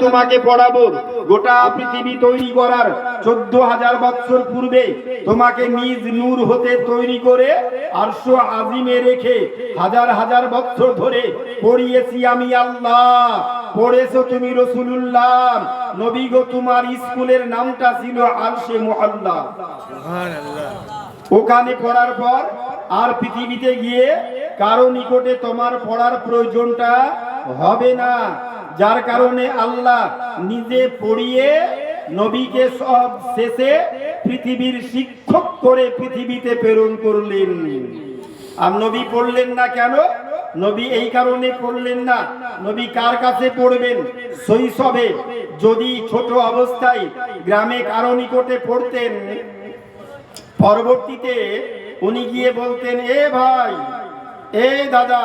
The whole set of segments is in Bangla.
তোমাকে পড়াবো। গোটা পৃথিবী তৈরি করার 14,000 বছর পূর্বে তোমাকে নিজ নূর হতে তৈরি করে আরশ আজিমে রেখে হাজার হাজার বছর ধরে পড়িয়েছি আমি আল্লাহ। পড়েছো তুমি রাসূলুল্লাহ। নবী গো, তোমার স্কুলের নামটা ছিল আরশে মুআল্লা। সুবহানাল্লাহ। ওখানে পড়ার পর আর পৃথিবীতে গিয়ে কারো নিকটে তোমার পড়ার প্রয়োজনটা হবে না, যার কারণে আল্লাহ নিজে পড়িয়ে নবীকে সব শেষে পৃথিবীর শিক্ষক করে পৃথিবীতে প্রেরণ করলেন। আর নবী পড়লেন না কেন? নবী এই কারণে পড়লেন না, নবী কার কাছে পড়বেন? শৈশবে যদি ছোট অবস্থায় গ্রামে কারো নিকটে পড়তেন, পরবর্তীতে উনি গিয়ে বলতেন, এ ভাই, এ দাদা,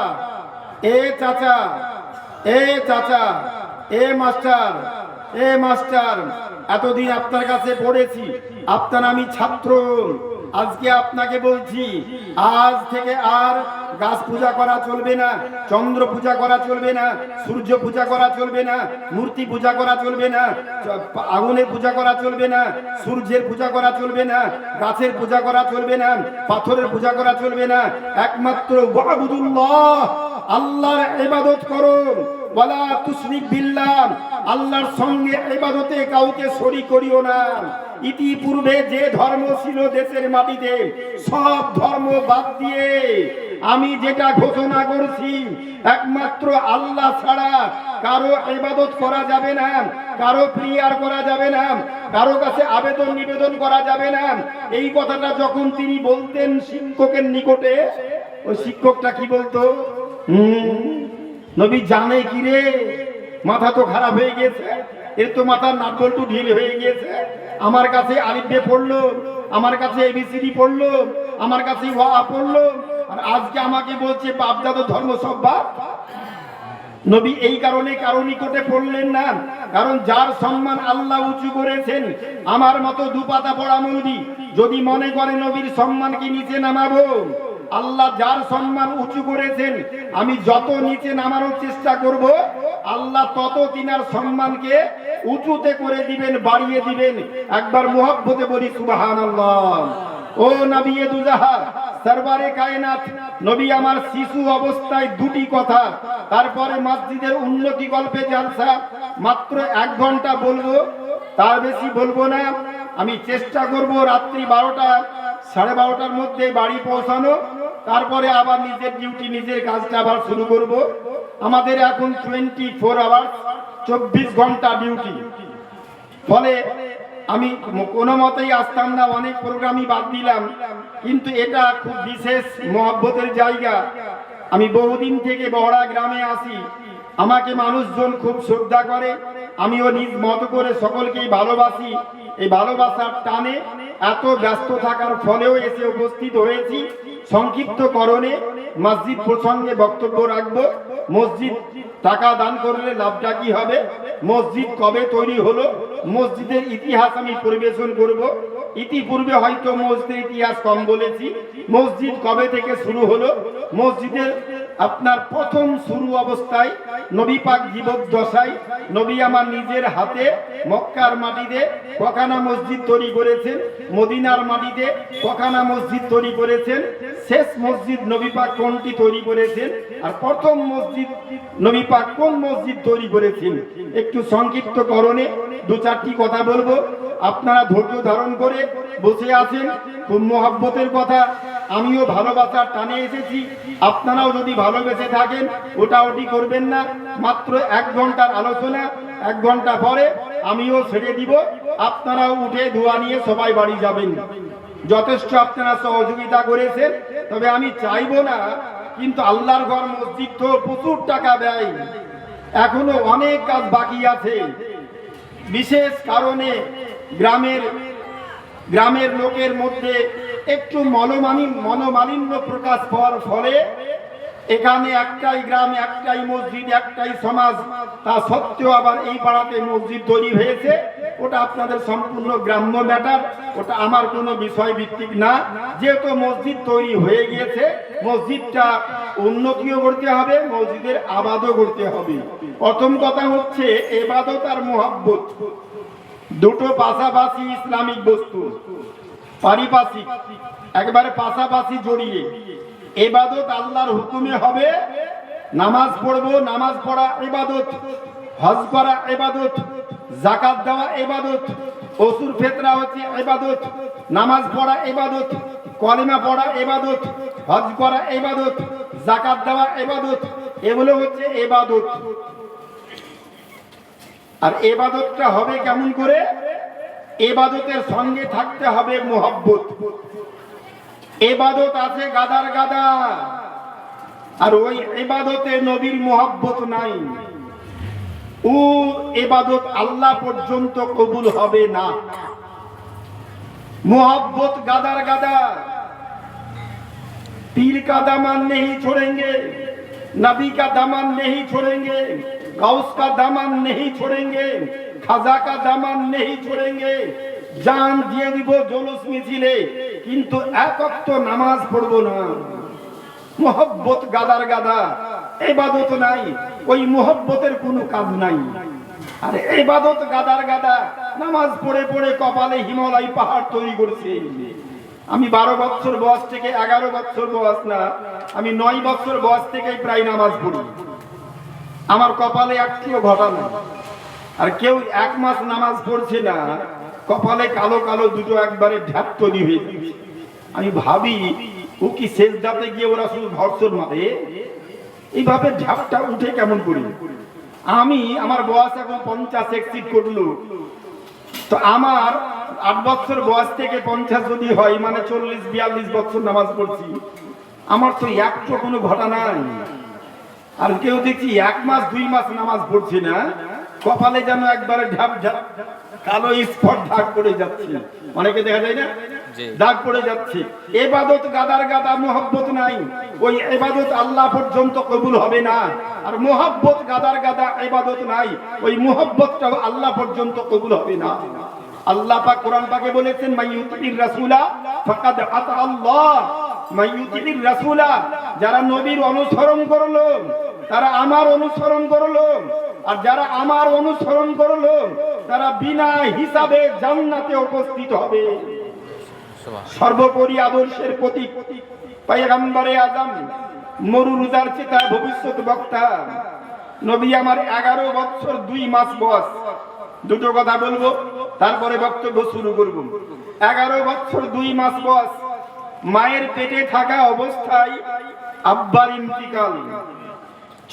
এ চাচা, এ চাচা, এ মাস্টার, এ মাস্টার, এতদিন আপনার কাছে পড়েছি, আপনার আমি ছাত্র, আজকে আপনাকে বলছি আজ থেকে আর গাছ পূজা করা চলবে না, চন্দ্র পূজা করা চলবে না, সূর্য পূজা করা চলবে না, মূর্তি পূজা করা চলবে না, আগুনের পূজা করা চলবে না, সূর্যের পূজা করা চলবে না, গাছের পূজা করা চলবে না, পাথরের পূজা করা চলবে না, একমাত্র ওয়াবুদুল্লাহ, আল্লাহর ইবাদত করো। ওয়ালা তুশরিক বিল্লাহ, আল্লাহর সঙ্গে ইবাদতে কাউকে শরীক করিও না। ইতিপূর্বে যে ধর্ম ছিল দেশের মাটিতে, সব ধর্ম বাদ দিয়ে আমি যেটা ঘোষণা করছি, একমাত্র আল্লাহ ছাড়া কারো ইবাদত করা যাবে না, কারো প্রেয়ার করা যাবে না, কারো কাছে আবেদন নিবেদন করা যাবে না। এই কথাটা যখন তিনি বলতেন শিক্ষকের নিকটে, ওই শিক্ষকটা কি বলতো? নবী জানে কি রে, মাথা তো খারাপ হয়ে গেছে, এর তো মাথার নাটবল্টু ঢিল হয়ে গিয়েছে। আমার কাছে আলিফ বে পড়লো, আমার কাছে এবিসিডি পড়লো, আমার কাছে ওয়া পড়লো, আর আজকে আমাকে বলছে বাপদাদা ধর্ম সব বাদ। নবী এই কারণে কারো নিকটে পড়লেন না, কারণ যার সম্মান আল্লাহ উঁচু করেছেন, আমার মতো দুপাতা পড়া মৌলবি যদি মনে করে নবীর সম্মানকে নিচে নামাবো, আল্লাহ যার সম্মান উঁচু করেছেন আমি যত নিচে নামানোর চেষ্টা করব, আল্লাহ তত তিনার সম্মানকে উঁচুতে করে দিবেন, বাড়িয়ে দিবেন। একবার মুহাব্বতে বলি সুবহানাল্লাহ। ও নবী দুজাহা সরবারে কায়নাত, নবী আমার শিশু অবস্থায় দুটি কথা, তারপরে মসজিদের উন্নতি গল্পে জালসা, মাত্র 1 ঘন্টা বলবো, তার বেশি বলবো না। আমি চেষ্টা করব রাত্রি 12টা 12:30টার মধ্যে বাড়ি পৌঁছানো, তারপরে আবার নিজের ডিউটি, নিজের কাজটা আবার শুরু করব। আমাদের এখন 24 আওয়ার্স, 24 ঘন্টা ডিউটি। ফলে আমি কোনো মতেই আসতাম না, অনেক প্রোগ্রামই বাদ দিলাম, কিন্তু এটা খুব বিশেষ মহব্বতের জায়গা। আমি বহুদিন থেকে বহড়া গ্রামে আসি, আমাকে মানুষজন খুব শ্রদ্ধা করে, আমিও নিজ মতো করে সকলকেই ভালোবাসি। এই ভালোবাসার টানে এত ব্যস্ত থাকার ফলেও এসে উপস্থিত হয়েছি। সংক্ষিপ্ত করণে মসজিদ প্রসঙ্গে বক্তব্য রাখবো। মসজিদ টাকা দান করলে লাভটা কি হবে, মসজিদ কবে তৈরি হলো, মসজিদের ইতিহাস আমি পরিবেশন করব। ইতিপূর্বে হয়তো মসজিদের ইতিহাস কম বলেছি, মসজিদ কবে থেকে শুরু হলো, মসজিদের আপনার প্রথম শুরু অবস্থায় নবী পাক জীবদ্দশায় নবী আমার নিজের হাতে মক্কার মাটিতে কখানা মসজিদ তৈরি করেছেন, মদিনার মাটিতে কখানা মসজিদ তৈরি করেছেন, শেষ মসজিদ নবী পাক কোনটি তৈরি করেছেন, আর প্রথম মসজিদ নবী পাক কোন মসজিদ তৈরি করেছেন, একটু সংক্ষিপ্ত করণে 2-4টি কথা বলবো। আপনারা ধৈর্য ধারণ করে বসে আছেন, খুব মহব্বতের কথা, আমিও ভালোবাসার টানে এসেছি। আপনারাও যদি ভালোবেসে থাকেন ওটি করবেন না। মাত্র 1 ঘন্টার আলোচনা, 1 ঘন্টা পরে আমিও ছেড়ে দিব, আপনারাও উঠে ধোয়া নিয়ে সবাই বাড়ি যাবেন। যথেষ্ট আপনারা সহযোগিতা করেছেন, তবে আমি চাইবো না, কিন্তু আল্লাহর ঘর মসজিদ তো প্রচুর টাকা ব্যয়, এখনো অনেক কাজ বাকি আছে। বিশেষ কারণে গ্রামের লোকের মধ্যে একটু মনোমালিন্য প্রকাশ পাওয়ার ফলে এখানে একটাই গ্রাম, একটাই মসজিদ, একটাই সমাজ, তা সত্ত্বেও আবার এই পাড়াতে মসজিদ তৈরি হয়েছে। ওটা আপনাদের সম্পূর্ণ গ্রাম্য ম্যাটার, ওটা আমার কোনো বিষয় ভিত্তিক না। যেহেতু মসজিদ তৈরি হয়ে গিয়েছে, মসজিদটা উন্নতিও করতে হবে, মসজিদের আবাদও করতে হবে। প্রথম কথা হচ্ছে ইবাদত আর মুহাব্বত দুটো পাশাপাশি ইসলামিক বস্তু, পারিপার্শ্বিক, একবারে পাশাপাশি জড়িয়ে। ইবাদত আল্লাহর হুকুমে হবে, নামাজ পড়বো, নামাজ পড়া ইবাদত, হজ করা ইবাদত, যাকাত দেওয়া ইবাদত, অসুর ফিতরা হচ্ছে ইবাদত, নামাজ পড়া ইবাদত, কলিমা পড়া ইবাদত, হজ করা ইবাদত, যাকাত দেওয়া ইবাদত, এগুলো হচ্ছে ইবাদত। আর ইবাদতটা হবে কেমন করে? ইবাদতের সঙ্গে থাকতে হবে মুহাব্বত। ইবাদত আছে গাদার গাদা, আর ওই ইবাদতে নবীর মুহাব্বত নাই, ও ইবাদত আল্লাহ পর্যন্ত কবুল হবে না। मुहब्बत गादर गादा, पीर का दामन नहीं छोड़ेंगे, नबी का दामन नहीं छोड़ेंगे, गौस का दामन नहीं छोड़ेंगे, खाजा का दामन नहीं छोड़ेंगे। जान दिए দিব জুলুস মিছিলে, কিন্তু এক ওয়াক্ত নামাজ পড়বো না। মুহাব্বত গাদার গাদা, ইবাদত নাই, ওই মুহাব্বতের কোনো কাজ নাই। আর ইবাদত গাদার গাদা, নামাজ পড়ে পড়ে কপালে হিমালয় পাহাড় তৈরি করছে। আমি 12 বছর বয়স থেকে, 11 বছর বয়স না, আমি 9 বছর বয়স থেকে প্রায় নামাজ পড়ি। আমার কপালে একটিও ঘটা না। আর কেউ 1 মাস নামাজ পড়ছে না, কপালে কালো কালো দুটো একবারে ঢাপ তৈরি হয়ে যাচ্ছে। আমি ভাবি ও কি সেজদাতে গিয়ে ওরা শুধু ধর্ষণ মারে, এইভাবে ঢাপটা উঠে কেমন করে? আমার বয়স এখন 50 এক্সিড করলো, তো আমার 8 বছর বয়স থেকে 50 যদি হয়, মানে 40-42 বছর নামাজ পড়ছি। আমার তো একটু কোনো ঘটনা নাই। আর কেউ দেখছি 1 মাস 2 মাস নামাজ পড়ছে না, কপালে যেন একবারে ঢাপ ঢাপ কালো স্পট দাগ পড়ে যাচ্ছে। অনেকে দেখা যায় না, দাগ পড়ে যাচ্ছে। ইবাদত গাদার গাদা, মুহাব্বত নাই, ওই ইবাদত আল্লাহ পর্যন্ত কবুল হবে না। আর মুহাব্বত গাদার গাদা, ইবাদত নাই, ওই মুহাব্বতটাও আল্লাহ পর্যন্ত কবুল হবে না। আল্লাহ পাক কোরআন পাকে বলেছেন, মাইয়ুতির রাসূলা ফাকাদ আতা আল্লাহ। মাইয়ুতির রাসূলা, যারা নবীর অনুসরণ করলো তারা আমার অনুসরণ করলো, আর যারা আমার অনুসরণ করলো তারা বিনা হিসাবে জান্নাতে উপস্থিত হবে। সর্বোপরি আদর্শের প্রতীক পয়গম্বরে আযম, মরুরুদার চেতা, ভবিষ্যৎ বক্তা নবী আমার 11 বছর 2 মাস বয়স। দুটো কথা বলবো, তারপরে বক্তব্য শুরু করব। 11 বছর 2 মাস বয়স, মায়ের পেটে থাকা অবস্থায় আব্বার ইন্তিকাল।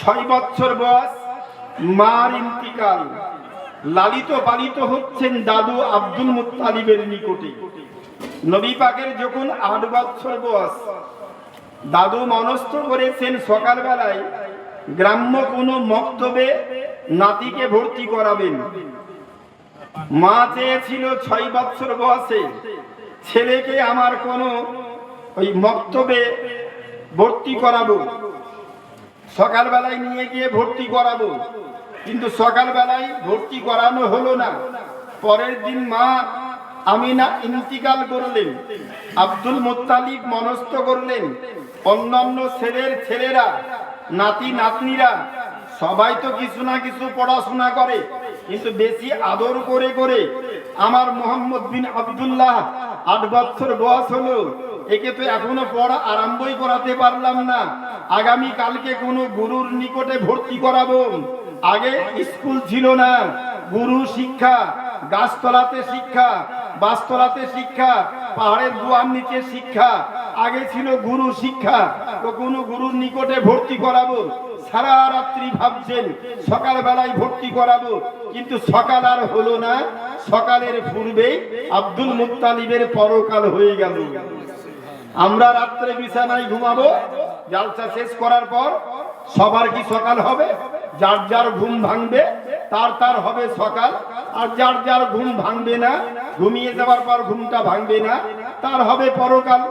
6 বছর বয়স, মার ইন্তিকাল। লালিত পালিত হচ্ছেন দাদু আব্দুল মুত্তালিবের নিকটে। নবী পাকের যখন 8 বছর বয়স, দাদু মনস্থ করেছেন সকালবেলায় গ্রাম্য কোনো মক্তবে নাতিকে ভর্তি করাবেন। মা চেয়েছিল 6 বছর বয়সে ছেলেকে আমার কোনো ওই মক্তবে ভর্তি করাবো, সকালবেলায় নিয়ে গিয়ে ভর্তি করাবো। কিন্তু সকালবেলায় ভর্তি করানো হলো না। পরের দিন মা আমিনা ইন্তিকাল করলেন। আব্দুল মুত্তালিব মনস্থ করলেন, অন্যান্য ছেলেরা, নাতি নাতনিরা সবাই তো কিছু না কিছু পড়াশোনা করে, কিন্তু বেশি আদর করে করে আমার মোহাম্মদ বিন আব্দুল্লাহ 8 বছর বয়স হলো, একে তো এখনো পড়া আরম্ভই করাতে পারলাম না। আগামী কালকে কোনো গুরুর নিকটে ভর্তি করাবো। আগে স্কুল ছিল না, গুরু শিক্ষা, গাছতলাতে শিক্ষা, বাসতলাতে শিক্ষা, পাহাড়ের গুহার নিচে শিক্ষা, আগে ছিল গুরু শিক্ষা। তো কোনো গুরুর নিকটে ভর্তি করাবো, সারা রাত্রি ভাবছেন সকালবেলায় ভর্তি করাবো, কিন্তু সকাল আর হলো না। সকালের পূর্বেই আব্দুল মুত্তালিবের পরকাল হয়ে গেল। আমরা রাত্রে বিছানায় ঘুমাবো, জালসা শেষ করার পর সবার কি সকাল হবে? যার যার ঘুম ভাঙবে তার হবে সকাল, আর যার যার ঘুম ভাঙবে না, ঘুমিয়ে যাওয়ার পর ঘুমটা ভাঙবে না, তার হবে পরকাল।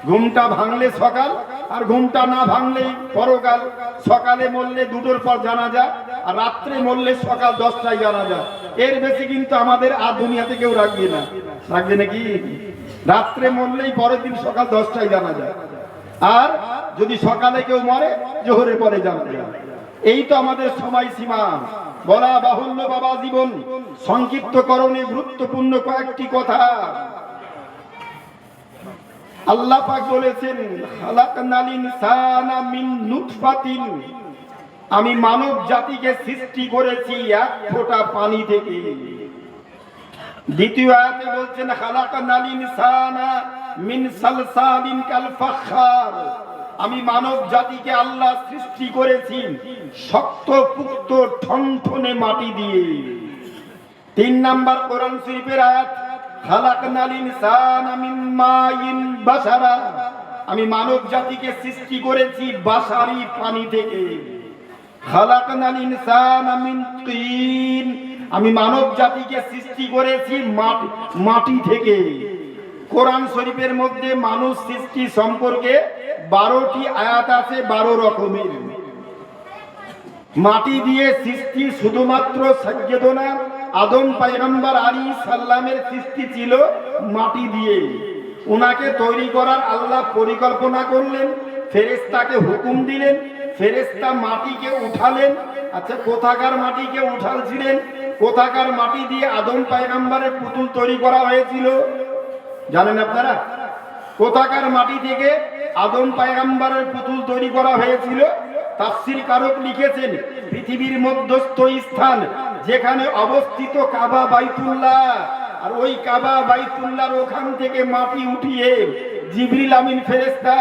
ঘুমটা ভাঙলে সকাল, আর ঘুমটা না ভাঙলেই পরকাল। সকালে মরলে 2টোর পর জানাজা, আর রাত্রে মরলে সকাল 10টায় জানাজা। এর বেশি কিন্তু আমাদের আর দুনিয়াতে কেউ রাখবে না। রাখবে নাকি? রাত্রে মরলেই পরের দিন সকাল 10টায় জানা যায়, আর যদি সকালে কেউ মরে জোহরের পরে জানা যায়। এই তো আমাদের সময়সীমা। বলা বাহুল্য বাবা জীবন সংক্ষিপ্তকরণে গুরুত্বপূর্ণ কয়েকটি কথা। আল্লাহ পাক বলেছেন, খালাকনাল ইনসানা মিন নুতফাতিন, আমি মানব জাতিকে সৃষ্টি করেছি এক ফোঁটা পানি থেকে। দ্বিতীয় আয়াতে বলছেন, খালাকনাল ইনসানা মিন সালসালিন কাল ফাখার, আমি মানব জাতিকে আল্লাহ সৃষ্টি করেছি শক্ত পুক্ত ঠনঠনে মাটি দিয়ে। 3 নাম্বার কোরআন শরীফের আয়াত, খালাকনাল ইনসানা মিন মাইন বাশারা, আমি মানব জাতিকে সৃষ্টি করেছি বাশারি পানি থেকে। খালাকনাল ইনসানা মিন তিন, আমি মানব জাতিকে সৃষ্টি করেছি মাটি থেকে। কোরআন শরীফের মধ্যে মানুষ সৃষ্টি সম্পর্কে 12টি আয়াত আছে, 12 রকমের। মাটি দিয়ে সৃষ্টি শুধুমাত্র সাইয়্যিদনা আদম পয়গম্বর আলাইহিস সালামের সৃষ্টি ছিল মাটি দিয়ে। ওনাকে তৈরি করার আল্লাহ পরিকল্পনা করলেন, ফেরেশতাকে হুকুম দিলেন, ফেরেশতা মাটিকে উঠালেন। আচ্ছা, কোথাকার মাটিকে উঠালছিলেন? কোথাকার মাটি দিয়ে আদম পয়গম্বরের পুতুল তৈরি করা হয়েছিল জানেন আপনারা? কোথাকার মাটি থেকে আদম পয়গম্বরের পুতুল তৈরি করা হয়েছিল? তাফসীর কারক লিখেছেন, পৃথিবীর মধ্যস্থ স্থান যেখানে অবস্থিত কাবা বাইতুল্লাহ, আর ওই কাবা বাইতুল্লাহর ওখান থেকে মাটি উঠিয়ে জিবরিল আমিন ফেরেশতা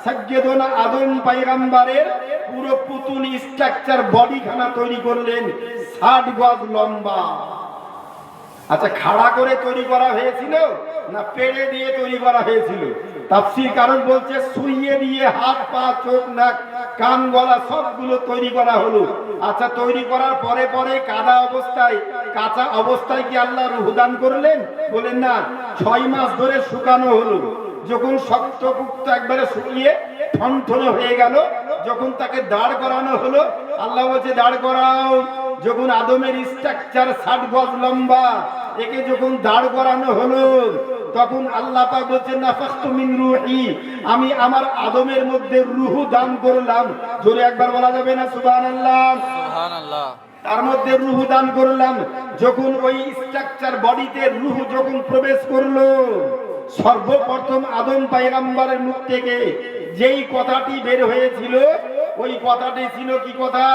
সাইয়্যিদনা আদম পয়গম্বরের পুরো পুতুল স্ট্রাকচার বডিখানা তৈরি করলেন 60 গজ লম্বা। আচ্ছা, খাড়া করে তৈরি করা হয়েছিল না পেড়ে দিয়ে তৈরি করা হয়েছিল? তাফসীর কারণ বলছে শুইয়ে দিয়ে হাত পা চোখ নাক কান গলা সবগুলো তৈরি করা হলো। আচ্ছা, তৈরি করার পরে পরে কাঁচা অবস্থায় কি আল্লাহ রূহ দান করলেন? বলেন না, 6 মাস ধরে শুকানো হলো। যখন শক্তপুক্ত একবারে শুকিয়ে ঠনঠনে হয়ে গেল, যখন তাকে দাঁড় করানো হলো, আল্লাহ বলছে দাঁড় করাও। যখন আদমের স্ট্রাকচার 60 গজ লম্বা, একে যখন দাঁড় করানো হলো, তখন আল্লাহ পাক বলছেন, নাফাখতু মিন রূহি, আমি আমার আদমের মধ্যে রূহ দান করলাম। জোরে একবার বলা যাবে না সুবহানাল্লাহ? সুবহানাল্লাহ। তার মধ্যে রূহ দান করলাম। যখন ওই স্ট্রাকচার বডিতে রূহ যখন প্রবেশ করলো, সর্বপ্রথম আদম পয়গম্বরের মুখ থেকে যেই কথাটি বের হয়েছিল, ওই কথাটি ছিল কি কথা?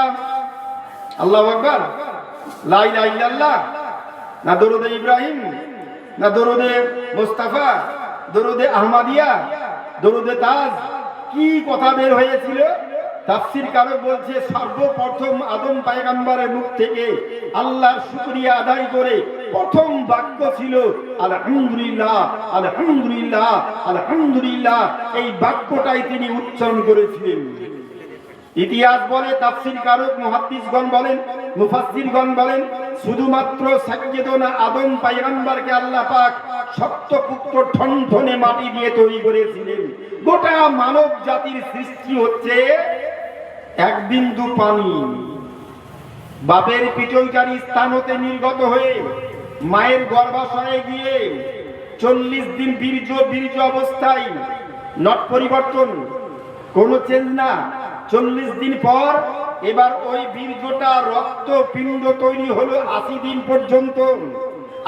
আল্লাহু আকবার, লা ইলাহা ইল্লাল্লাহ, না দরুদে ইব্রাহিম, না দরুদে মুস্তাফা, দরুদে আহমদিয়া, দরুদে তাজ, কি কথা বের হয়েছিল? তাফসীর কারক বলছে, সর্বপ্রথম আদম পয়গম্বরের মুখ থেকে আল্লাহর শুকরিয়া আদায় করে প্রথম বাক্য ছিল আলহামদুলিল্লাহ, আলহামদুলিল্লাহ, আলহামদুলিল্লাহ। এই বাক্যটাই তিনি উচ্চারণ করেছিলেন। ইতিহাস বলে, তাফসীর কারক মুহাদ্দিসগণ বলেন, মুফাসসিরগণ বলেন, শুধুমাত্র সাইয়্যিদনা আদম পয়গম্বরকে আল্লাহ পাক শক্তপুক্ত ঠনঠনে মাটি দিয়ে তৈরি করেছিলেন। গোটা মানব জাতির সৃষ্টি হচ্ছে এক বিন্দু পানি। বাপের পিটইকারী স্থান হতে নির্গত হয়ে মায়ের গর্ভাশয়ে গিয়ে 40 দিন বীর্য অবস্থায়, নট পরিবর্তন, কোনো চেঞ্জ না। 40 দিন পর এবার ওই বীর্যটা রক্তপিণ্ড তৈরি হলো 80 দিন পর্যন্ত।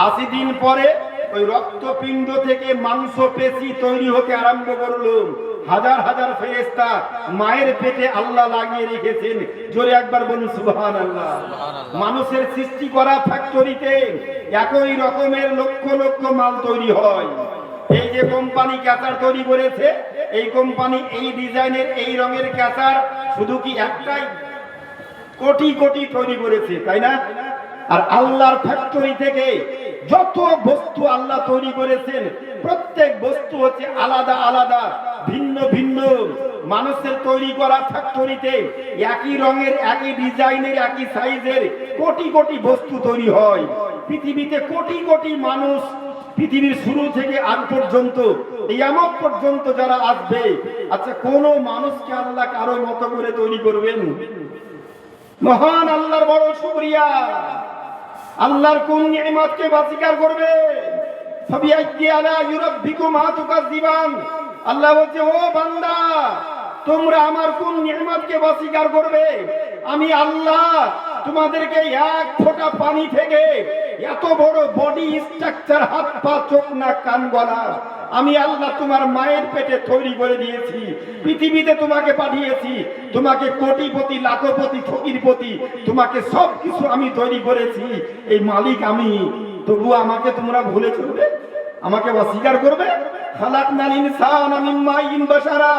80 দিন পরে ওই রক্তপিণ্ড থেকে মাংসপেশি তৈরি হতে আরম্ভ করলো। হাজার হাজার ফেরেশতা মায়ের পেটে আল্লাহ লাগিয়ে রেখেছেন। জোরে একবার বলুন সুবহানাল্লাহ। মানুষের সৃষ্টি করা ফ্যাক্টরিতে একই রকমের লক্ষ লক্ষ মাল তৈরি হয়। এই যে কোম্পানি ক্যাচার তৈরি করেছে, এই কোম্পানি এই ডিজাইনের এই রঙের ক্যাচার শুধু কি একটাই? কোটি কোটি তৈরি করেছে, তাই না? আর আল্লাহর ফ্যাক্টরি থেকে যত বস্তু আল্লাহ তৈরি করেছেন, প্রত্যেক বস্তু হচ্ছে আলাদা আলাদা, ভিন্ন ভিন্ন। মানুষের তৈরি করা ফ্যাক্টরিতে একই রঙের, একই ডিজাইনের, একই সাইজের কোটি কোটি বস্তু তৈরি হয়। পৃথিবীতে কোটি কোটি মানুষ, পৃথিবীর শুরু থেকে আজ পর্যন্ত, কিয়ামত পর্যন্ত যারা আসবে, আচ্ছা কোন মানুষকে আল্লাহ কারো মতো করে তৈরি করবেন? মহান আল্লাহর বড় শুকরিয়া। আল্লাহর কোন নিয়ামতকে অস্বীকার করবে? ফাবিআইয়ি আলাইহি রাব্বিকুমা তুকাযযিবান। আল্লাহ বলছে, ও বান্দা, তোমরা আমার কোন নিয়ামতকে অস্বীকার করবে? আমি আল্লাহ তোমাদেরকে এক ফোঁটা পানি থেকে এত বড় বডি স্ট্রাকচার, হাত পা চোখ নাক কান গলা, আমি আল্লাহ তোমার মায়ের পেটে তৈরি করে দিয়েছি। পৃথিবীতে তোমাকে পাঠিয়েছি, তোমাকে কোটিপতি, লাখপতি, ফকিরপতি, তোমাকে সব কিছু আমি তৈরি করেছি। এই মালিক আমি, তবু আমাকে তোমরা ভুলে চলবে, আমাকে অস্বীকার করবে? খালাকনাল ইনসানা মিন মাইয়িন বাশারা,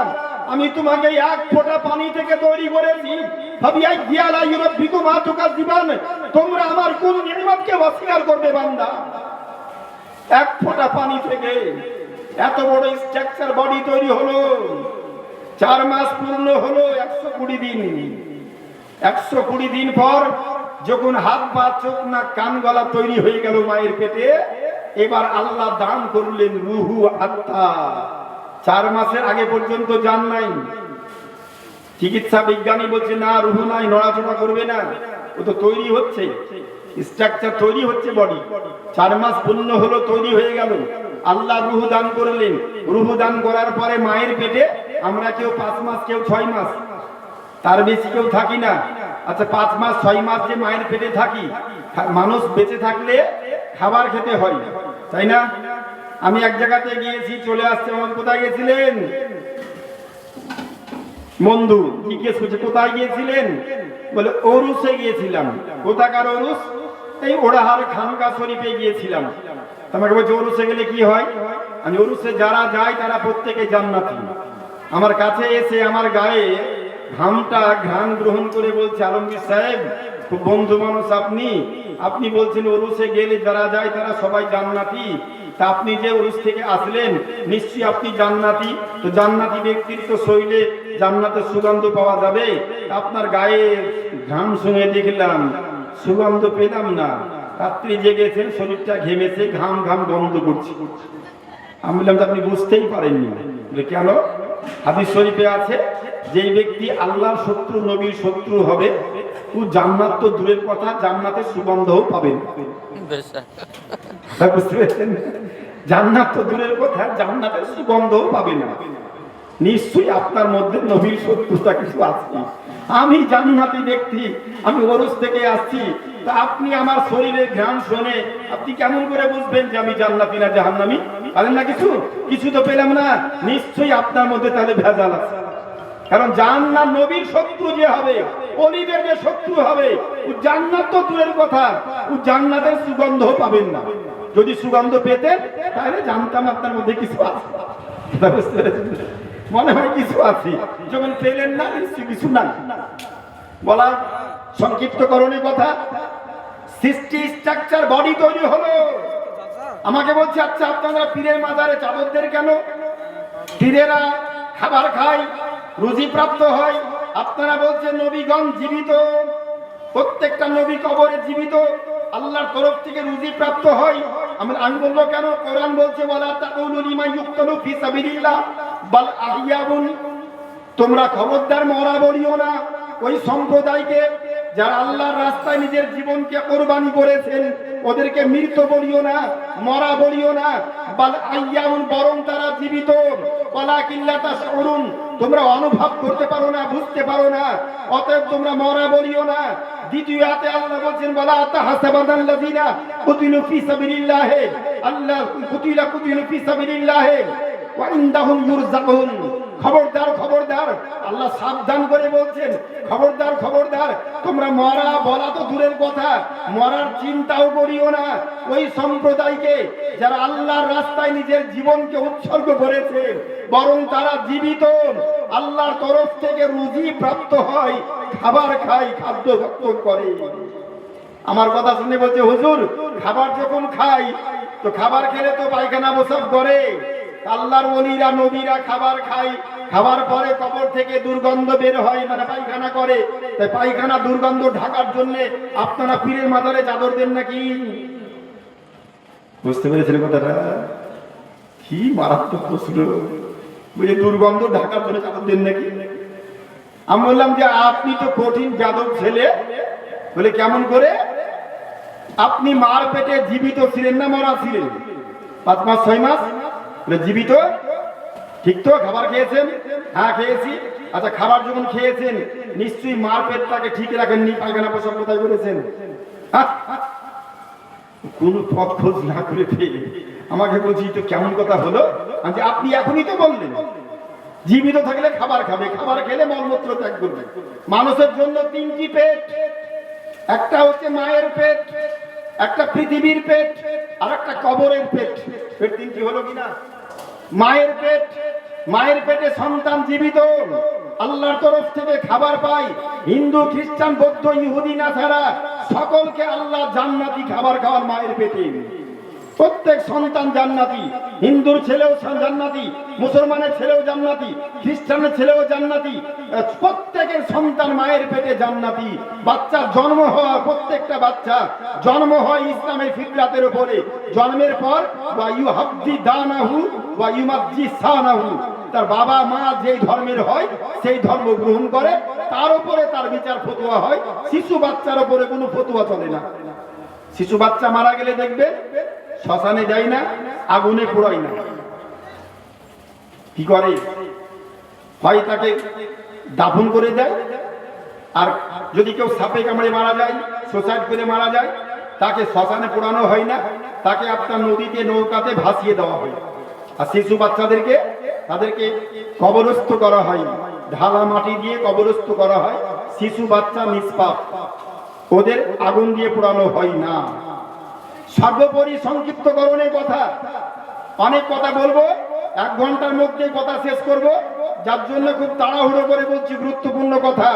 আমি তোমাকে এক ফোঁটা পানি থেকে তৈরি করেছি। ফাবিআইয়ি আলাইহি রাব্বিকুমা তুকাযযিবান। তোমরা আমার কোন নিয়ামতকে অস্বীকার করবে বান্দা? এক ফোঁটা পানি থেকে এত বড় স্ট্রাকচার বডি তৈরি হলো। 4 মাস পূর্ণ হলো 120 দিন। 120 দিন পর যখন হাত পা চোখ নাক কান গলা তৈরি হয়ে গেল মায়ের পেটে, এবার আল্লাহ দান করলেন রুহু, আত্মা। 4 মাসের আগে পর্যন্ত জান নাই। চিকিৎসা বিজ্ঞানী বলছে না, রুহু নাই, নড়াচড়া করবে না, ও তো তৈরি হচ্ছে, স্ট্রাকচার তৈরি হচ্ছে বডি। 4 মাস পূর্ণ হলো, তৈরি হয়ে গেল। আল্লাহ রুহু দান করলেন। রুহু দান করার পরে মায়ের পেটে আমরা কেউ 5 মাস, কেউ 6 মাস, তার বেশি কেউ থাকি না। আচ্ছা, 5 মাস 6 মাস যে মায়ের পেটে থাকি, মানুষ বেঁচে থাকলে খাবার খেতে হয়, তাই না? আমি এক জায়গাতে গিয়েছি, চলে আসছে, আমার কোথায় গেছিলেন বন্ধু? জিজ্ঞেস করছে কোথায় গিয়েছিলেন? বলে ওরুসে গিয়েছিলাম। কোথাকার ওরুস? এই ওড়াহার খানকা শরীফে গিয়েছিলাম। আমাকে বলছে ওরুসে গেলে কি হয়? আমি ওরুসে যারা যায় তারা প্রত্যেকে জান্নাতি। আমার কাছে এসে আমার গায়ে ঘাম গ্রহণ করে বলছে, আলমগীর সাহেব, খুব বন্ধু মানুষ আপনি, আপনি বলছেন ওরুসে গেলে যারা যায় তারা সবাই জান্নাতি, তা আপনি যে ওরুস থেকে আসলেন নিশ্চয়ই আপনি জান্নাতি। তো জান্নাতি ব্যক্তির তো শরীরে জান্নাতের সুগন্ধ পাওয়া যাবে, আপনার গায়ে ঘাম শুনে দেখলাম সুগন্ধ পেলাম না। রাত্রি জেগেছেন, শরীরটা ঘেমেছে, ঘাম গন্ধ করছে। আমি বললাম আপনি বুঝতেই পারেননি। বলে কেন? হাদিস শরীফে আছে, যেই ব্যক্তি আল্লাহর শত্রু, নবীর শত্রু হবে, ও জান্নাত তো দূরের কথা, জান্নাতের সুগন্ধও পাবেন। বুঝতে পেরেছেন? জান্নাত তো দূরের কথা, জান্নাতের সুগন্ধও পাবে না। নিশ্চয়ই আপনার মধ্যে নবীর শত্রুতা কিছু আছে। আমি জান্নাতি ব্যক্তি, আমি ওরস থেকে আসছি, তা আপনি আমার শরীরে ঘ্রাণ শুনে আপনি কেমন করে বুঝবেন যে আমি জান্নাতি না জাহান্নামী? পারেন না, কিছু তো পেলাম না। নিশ্চয়ই আপনার মধ্যে তাহলে ভেজাল আছে। কারণ জান্নাত, নবীর শত্রু যে হবে, ওলিদের যে শত্রু হবে, ও জান্নাত তো দূরের কথা, ও জান্নাতের সুগন্ধ পাবেন না। যদি সুগন্ধ পেতেন তাহলে জানতাম আপনার মধ্যে কিছু আছে। বুঝতে পেরেছেন? মনে হয় কিছু আছে, যখন পেলেন না নিশ্চয়ই কিছু নাই। বলা সংক্ষিপ্তকরণের কথা, সৃষ্টি স্ট্রাকচার বডি তৈরি হলো। আমাকে বলছে, আচ্ছা আপনারা পীরের মাজারে চাদর দেন কেন? পীরেরা খাবার খায়, রুজি প্রাপ্ত হয়। আপনারা বলছেন নবীগণ জীবিত, প্রত্যেকটা নবী কবরে জীবিত, আল্লাহর তরফ থেকে রুজি প্রাপ্ত হয়। আমি বলবো কেন? কোরআন বলছে ওয়ালা তাকুলু লিমা ইউকতালু ফি সাবিলিল্লাহ বাল আহইয়াউন। তোমরা খবরদার মরা বলিও না ওই সম্প্রদায়কে যারা আল্লাহর রাস্তায় নিজের জীবনকে কোরবানি করেছেন, ওদেরকে মৃত বলিও না, মরা বলিও না। বাল আহইয়াউন, বরং তারা জীবিত। ওয়ালাকিন লা তাশউরুন, তোমরা অনুভব করতে পারো না, বুঝতে পারো না, অতএব তোমরা মরা বলিও না। দ্বিতীয় আয়াতে আল্লাহ বলেন ওয়ালা তাহসাবানাল্লাযিনা কুতিলু ফি সাবিলিল্লাহ, আল্লাহ কুতিলু ফি সাবিলিল্লাহ ওয়া ইনদাহুম ইউরযাকুন। খবরদার, আল্লাহ সাবধান করে বলছেন, খবরদার, তোমরা মরা বলা তো দূরের কথা, মরার চিন্তাও করিও না ওই সম্প্রদায়কে যারা আল্লাহর রাস্তায় নিজের জীবনকে উৎসর্গ করেছে, বরং তারা জীবিত, আল্লাহর তরফ থেকে রুজি প্রাপ্ত হয়, খাবার খায়, খাদ্য ভক্ষণ করে। আমার কথা শুনে বলছে, হুজুর খাবার যখন খাই, তো খাবার খেলে তো পায়খানা প্রস্রাব করে। আল্লাহর ওলিরা, নবীরা খাবার খায়, খাবার পরে কবর থেকে দুর্গন্ধ বের হয়, মানে পায়খানা করে। তাই পায়খানা দুর্গন্ধ ঢাকার জন্য আপনারা পীরের মাজারে চাদর দেন নাকি? বুঝতে পেরেছেন কথাটা? কি মারাত্মক প্রশ্ন। বুঝে দুর্গন্ধ ঢাকার জন্য চাদর দেন নাকি? আমি বললাম যে আপনি তো কঠিন যাদব ছেলে। বলে কেমন করে? আপনি মার পেটে জীবিত ছিলেন না মরা ছিলেন? 5 মাস 6 মাস জীবিত, ঠিক তো? খাবার খেয়েছেন? হ্যাঁ খেয়েছি। আচ্ছা, খাবার যখন খেয়েছেন নিশ্চয়ই মার পেটটাকে ঠিক রাখেননি, পায়খানা পেশাব কোথায় করেছেন? কোন পথ খোঁজ না করে পেয়ে আমাকে বলছি তো কেমন কথা হলো? আপনি এখনই তো বললেন জীবিত থাকলে খাবার খাবে, খাবার খেলে মলমূত্র ত্যাগ করবে। মানুষের জন্য 3টি পেট, একটা হচ্ছে মায়ের পেট, একটা পৃথিবীর পেট, আর একটা কবরের পেট। পেট 3টি হলো কিনা? মায়ের পেট, মায়ের পেটে সন্তান জীবিত, আল্লাহর তরফ থেকে খাবার পায়। হিন্দু, খ্রিস্টান, বৌদ্ধ, ইহুদি, নাসারা সকলকে আল্লাহ জান্নাতি খাবার খাওয়ার মায়ের পেটে। প্রত্যেক সন্তান জান্নাতি, হিন্দুর ছেলেও জান্নাতি, মুসলমানের ছেলেও জান্নাতি, খ্রিস্টানের ছেলেও জান্নাতি, প্রত্যেকের সন্তান মায়ের পেটে জান্নাতি। বাচ্চার জন্ম হওয়া, প্রত্যেকটা বাচ্চা জন্ম হয় ইসলামের ফিতরাতের উপরে। জন্মের পর ওয়া ইউহাদ্দি দানাহু ওয়া ইউমাজ্জি সানাহু, তার বাবা মা যেই ধর্মের হয় সেই ধর্ম গ্রহণ করে, তার উপরে তার বিচার ফতোয়া হয়। শিশু বাচ্চার উপরে কোনো ফতোয়া চলে না। শিশু বাচ্চা মারা গেলে দেখবে শ্মশানে যায় না, আগুনে পোড়ায় না, কি করে? হয় তাকে দাফন করে দেয়, আর যদি কেউ সাপে কামড়ে মারা যায়, সুসাইড করে মারা যায়, তাকে শ্মশানে পোড়ানো হয় না, তাকে আপনার নদীতে নৌকাতে ভাসিয়ে দেওয়া হয়। আর শিশু বাচ্চাদেরকে তাদেরকে কবরস্থ করা হয়, ঢালা মাটি দিয়ে কবরস্থ করা হয়। শিশু বাচ্চা নিষ্পাপ, ওদের আগুন দিয়ে পোড়ানো হয় না। সর্বোপরি সংক্ষিপ্তকরণের কথা, অনেক কথা বলবো, 1 ঘন্টার মধ্যে কথা শেষ করব, যার জন্য খুব তাড়াহুড়ো করে বলছি গুরুত্বপূর্ণ কথা।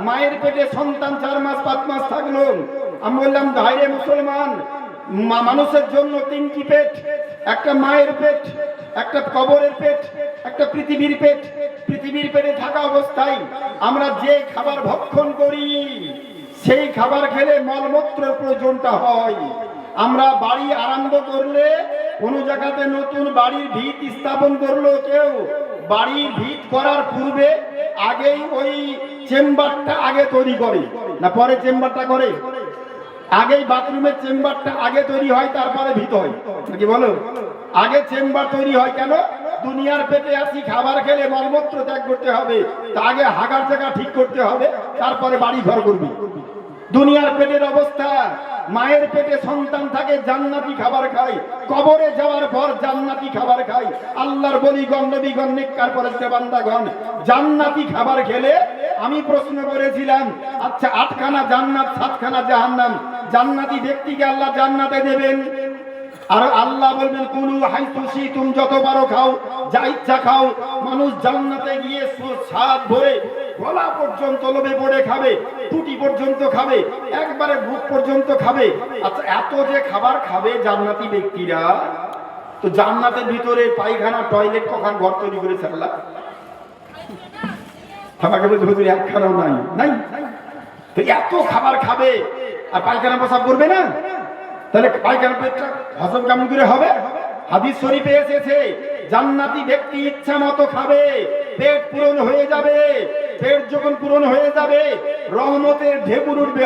মায়ের পেটে সন্তান 4 মাস 5 মাস থাকলো, আমি বললাম ভাইরে মুসলমান, মানুষের জন্য 3টি পেট, একটা মায়ের পেট, একটা কবরের পেট, একটা পৃথিবীর পেট। পৃথিবীর পেটে থাকা অবস্থায় আমরা যে খাবার ভক্ষণ করি সেই খাবার খেলে মলমূত্রের প্রয়োজনটা হয়। আমরা বাড়ি আরম্ভ করলে, কোনো জায়গাতে নতুন বাড়ির ভিত স্থাপন করলো কেউ, বাড়ির ভিত করার পূর্বে আগেই ওই চেম্বারটা আগে তৈরি করে না পরে চেম্বারটা করে? আগেই বাথরুমের চেম্বারটা আগে তৈরি হয়, তারপরে ভিত হয় নাকি বলো? আগে চেম্বার তৈরি হয় কেন? দুনিয়ার পেটে আসি, খাবার খেলে মলমূত্র ত্যাগ করতে হবে, তা আগে হাগার জায়গা ঠিক করতে হবে, তারপরে বাড়ি ঘর করবি। দুনিয়ার পেটের অবস্থা, মায়ের পেটে সন্তান থাকে জান্নাতি খাবার খায়, কবরে যাওয়ার পর জান্নাতি খাবার খায়। আল্লাহর বলিগণ, নবীগণ, নেককার পরেশগার বান্দাগণ জান্নাতি খাবার খেলে, আমি প্রশ্ন করেছিলাম, আচ্ছা 8খানা জান্নাত 7খানা জাহান্নাম, জান্নাতি ব্যক্তিকে আল্লাহ জান্নাতে দেবেন, আর আল্লাহ বলবেন কুলু হাইতু শিতুম, যত পারো খাও, যা ইচ্ছা খাও। মানুষ জান্নাতে গিয়ে স্বাদ ভরে গলা পর্যন্ত লোভে পড়ে খাবে, টুটি পর্যন্ত খাবে, একবারে বুক পর্যন্ত খাবে। আচ্ছা এত যে খাবার খাবে জান্নাতি ব্যক্তিরা, তো জান্নাতের ভিতরে পায়খানা, টয়লেট, কখন ঘর তৈরি করেছে আল্লাহ? আমাকে বলছে হুজুর 1খানাও নাই। নাই তো এত খাবার খাবে আর পায়খানা পেশাব করবে না, তাহলে পায়খানা পেটটা হজম কেমন করে হবে? হাদিস শরীফে এসেছে জান্নাতি ব্যক্তি ইচ্ছা মতো খাবে, পেট পূরণ হয়ে যাবে। পেট যখন পূরণ হয়ে যাবে রহমতের ঢেকুর উঠবে,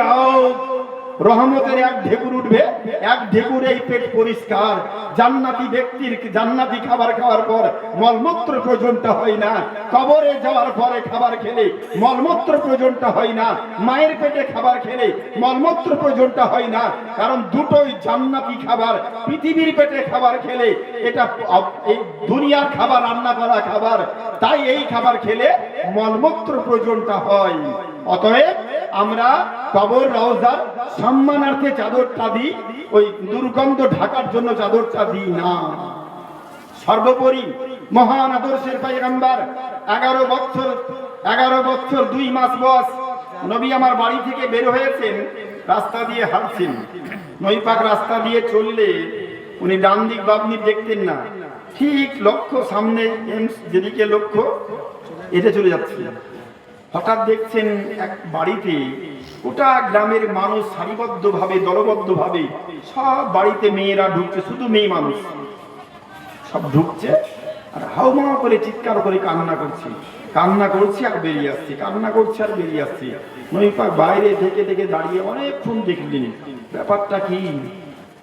রহমতের এক ঢেকুর উঠবে, এক ঢেকুর এই পেট পরিষ্কার। জান্নাতি ব্যক্তির জান্নাতি খাবার খাওয়ার পর মলমূত্র প্রয়োজনটা হয় না, কবরে যাওয়ার পরে খাবার খেলে মলমূত্র প্রয়োজনটা হয় না, মায়ের পেটে খাবার খেলে মলমূত্র প্রয়োজনটা হয় না। কারণ দুটোই জান্নাতি খাবার। পৃথিবীর পেটে খাবার খেলে এটা এই দুনিয়ার খাবার, রান্না করা খাবার, তাই এই খাবার খেলে মলমূত্র প্রয়োজনটা হয়। অতএব আমরা কবর রওজার সম্মানার্থে চাদরটা দিই, ওই দুর্গন্ধ ঢাকার জন্য চাদরটা দিই না। সর্বোপরি মহান আদর্শের পয়গম্বর 11 বছর 2 মাস বয়স নবী আমার বাড়ি থেকে বের হয়েছেন, রাস্তা দিয়ে হাঁটছেন। নবী পাক রাস্তা দিয়ে চললে উনি ডান দিক বাম দিক দেখতেন না, ঠিক লক্ষ্য সামনে যেদিকে লক্ষ্য এটা চলে যাচ্ছে। হঠাৎ দেখছেন এক বাড়িতে গোটা গ্রামের মানুষ সারিবদ্ধভাবে, দলবদ্ধভাবে সব বাড়িতে মেয়েরা ঢুকছে, শুধু মেয়ে মানুষ সব ঢুকছে আর হাউমাউ করে চিৎকার করে কান্না করছে আর বেরিয়ে আসছে, কান্না করছে আর বেরিয়ে আসছে। নবী পাক বাইরে থেকে থেকে দাঁড়িয়ে অনেকক্ষণ দেখলেন, ব্যাপারটা কি?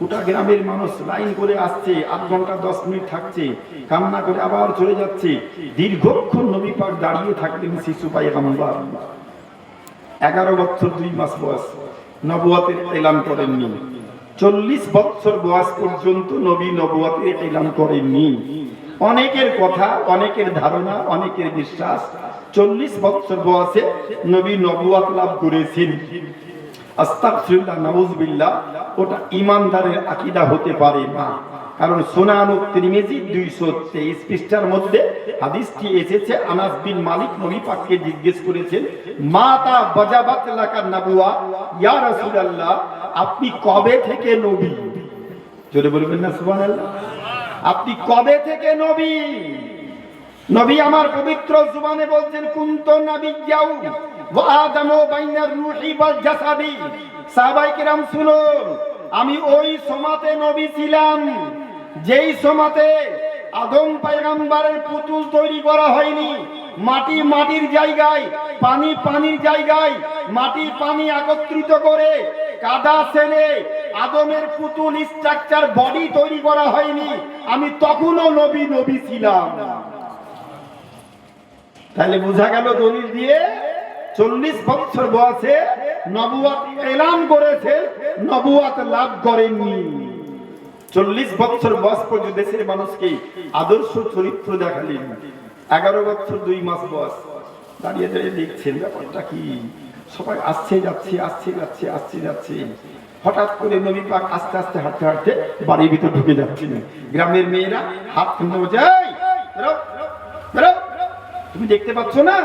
গোটা গ্রামের মানুষ লাইন করে আসছে, 8 ঘন্টা 10 মিনিট থাকছে, কান্না করে আবার চলে যাচ্ছে। দীর্ঘক্ষণ নবী পাক দাঁড়িয়ে থাকলেন শিশু পয়গম্বর। 11 বছর 2 মাস বয়স, নবুয়তের এলান করেননি। 40 বছর বয়স পর্যন্ত নবী নবুয়তের এলান করেননি। অনেকের কথা, অনেকের ধারণা, অনেকের বিশ্বাস 40 বছর বয়সে নবী নবুয়ত লাভ করেছেন। আস্তাগফিরুল্লাহ, নাউযুবিল্লাহ, ওটা ঈমানদারের আকীদা হতে পারে না। কারণ সুনান তিরমিজি 223 পৃষ্ঠার মধ্যে হাদিসটি এসেছে। আনাস বিন মালিক নবী পাককে জিজ্ঞেস করেছেন, মাতা বাজাবাত লাকা নবুয়া, ইয়া রাসূলুল্লাহ, আপনি কবে থেকে নবী? জোরে বলবেন না সুবহানাল্লাহ। আপনি কবে থেকে নবী? নবী আমার পবিত্র জবানে বলছেন, কুনতু নাবিয়্যাও ওয়া আদামু বাইনার রূহি ওয়াল জাসাদি। সাহাবায়ে কেরাম শুনুন, আমি ওই সময়তে নবী ছিলাম যেই সময়তে আদম পয়গম্বরের পুতুল তৈরি করা হয়নি। মাটি মাটির জায়গায়, পানি পানির জায়গায়, মাটি পানি একত্রিত করে কাদা ছেলে আদমের পুতুল স্ট্রাকচার বডি তৈরি করা হয়নি। আমি তখনও নবী ছিলাম। তাহলে বোঝা গেল দলিল দিয়ে 40 বছর বয়সে নবুয়ত এলান করেছে, নবুয়ত লাভ করেননি। 40 বছর বয়স পর্যন্ত দেশের মানুষকে আদর্শ চরিত্র দেখালেন। 11 বছর 2 মাস বয়স দাঁড়িয়ে দাঁড়িয়ে দেখছেন ব্যাপারটা কি। সবাই আসছে যাচ্ছে, আসছে যাচ্ছে, আসছে যাচ্ছে। হঠাৎ করে নবী পাক আস্তে আস্তে হাঁটতে হাঁটতে বাড়ির ভিতর ঢুকে যাচ্ছেন। গ্রামের মেয়েরা হাত তুলে যায়, তুমি দেখতে পাচ্ছ না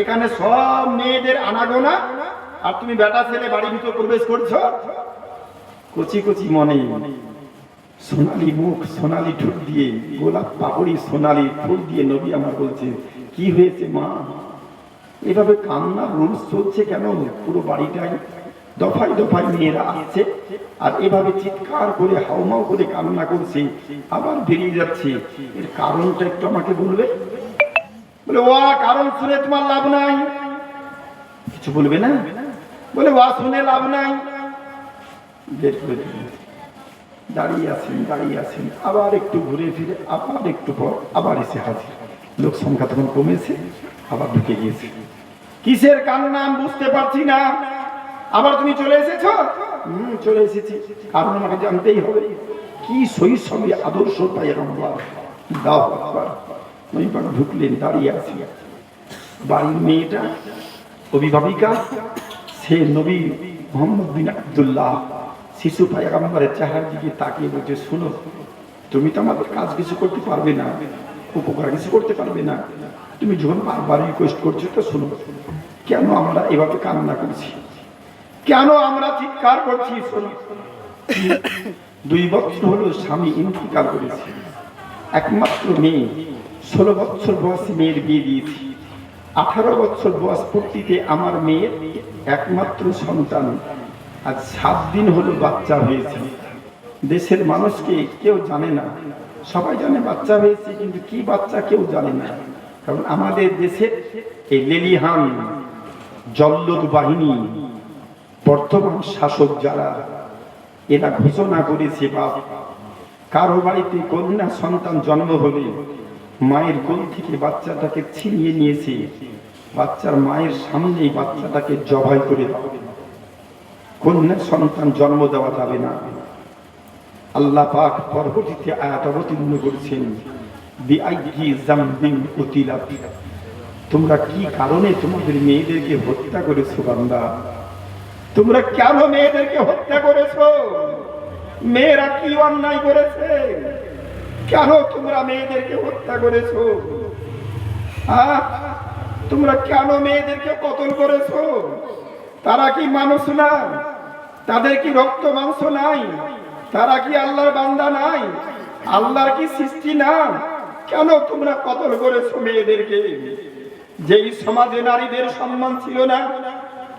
এখানে সব মেয়েদের আনাগোনা, আর তুমি বেটা ছেলে বাড়ির ভিতর প্রবেশ করছো। কচি কচি মনে, সোনালী মুখ, সোনালী ঠোঁট দিয়ে, গোলাপ পাপড়ি সোনালী ফুল দিয়ে নবী আমার বলছে, কি হয়েছে মা? এভাবে কান্না রুলস চলছে কেন? পুরো বাড়িটাই দফায় দফায় মেয়েরা আসছে আর এভাবে চিৎকার করে হাউমাউ করে কান্না করছে, আবার বেরিয়ে যাচ্ছে। এর কারণটা একটু আমাকে বলবে? বলে, ওয়া কারণ শুনে তোমার লাভ নাই। কিছু বলবে না? বলে, ওয়া শুনে লাভ নাই। দাঁড়িয়ে আছেন, আবার একটু ঘুরে ফিরে, আবার একটু পর আবার এসে হাজির। লোক সংখ্যা তখন কমেছে, আবার ঢুকে গিয়েছে। কিসের কান্না আমি বুঝতে পারছি না। আবার তুমি চলে এসেছো? চলে এসেছি। কারণ আমাকে জানতেই হবে। কি শৈশবে আদর্শ পয়গম্বর, দাও আকবার। নবী পাক ঢুকলেন, দাঁড়িয়ে আছি। বাড়ির মেয়েটা অভিভাবিকা, সে নবী মুহাম্মদ বিন আব্দুল্লাহ শিশু পয়গম্বরের চেহারার দিকে তাকিয়ে বলছে, শুনো, তুমি তো আমাদের কাজ কিছু করতে পারবে না, উপকার কিছু করতে পারবে না। তুমি যখন বারবার রিকোয়েস্ট করছো, তো শুনো, কেন আমরা এভাবে কান্না করছি, কেন আমরা চিৎকার করছি? শোনো, 2 বছর হলো স্বামী ইন্তিকাল করেছে। একমাত্র মেয়ে, 16 বছর বয়সী মেয়ের বিয়ে দিয়েছি। 18 বছর বয়স পূর্তিতে আমার মেয়ের একমাত্র সন্তান আজ 7 দিন হলো বাচ্চা হয়েছে। দেশের মানুষকে কেউ জানে না, সবাই জানে বাচ্চা হয়েছে, কিন্তু কি বাচ্চা কেউ জানে না। কারণ আমাদের দেশের এই লেলিহান জল্লদ বাহিনী, বর্তমান শাসক যারা, এরা ঘোষণা করেছে, বাপ কারো বাড়িতে কন্যা সন্তান জন্ম হলে মায়ের কোল থেকে বাচ্চাটাকে ছিনিয়ে নিয়েছে, বাচ্চার মায়ের সামনেই বাচ্চাটাকে জবাই করে দেওয়া, কন্যা সন্তান জন্ম দেওয়া যাবে না। আল্লাহ পাক পরবর্তীতে আয়াত অবতীর্ণ করেছেন, বিআইয়ি যামবিন কুতিলাত, তোমরা কি কারণে তোমাদের মেয়েদেরকে হত্যা করেছো বান্দা? তোমরা কেন মেয়েদেরকে হত্যা করেছো? মেয়েরা কি অন্যায় করেছে? কেন তোমরা মেয়েদেরকে হত্যা করেছো? তোমরা কেন মেয়েদেরকে কতল করেছো? তারা কি মানুষ না? তাদের কি রক্ত মাংস নাই? তারা কি আল্লাহর বান্দা নাই? আল্লাহর কি সৃষ্টি না? কেন তোমরা কতল করেছো মেয়েদেরকে? যেই সমাজে নারীদের সম্মান ছিল না,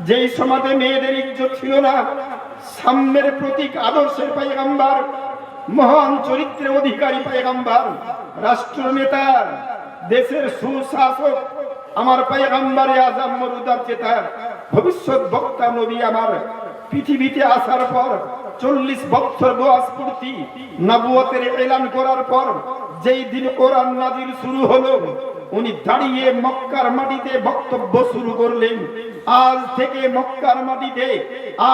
যেই সমাজে মেয়েদের ইজ্জত ছিল না, সাম্যের প্রতীক আদর্শের পয়গম্বর, মহান চরিত্রের অধিকারী পয়গম্বর, রাষ্ট্রনেতা, দেশের সুশাসক আমার পয়গম্বরে আযম মরুদার চেতা, ভবিষ্যৎ বক্তা নবী আমার পৃথিবীতে আসার পর 40 বছর বয়স পূর্তি নবুয়তের এলান করার পর যেই দিন কোরআন নাজিল শুরু হলো, উনি দাঁড়িয়ে মক্কার মাটিতে বক্তব্য শুরু করলেন, আজ থেকে মক্কার মাটিতে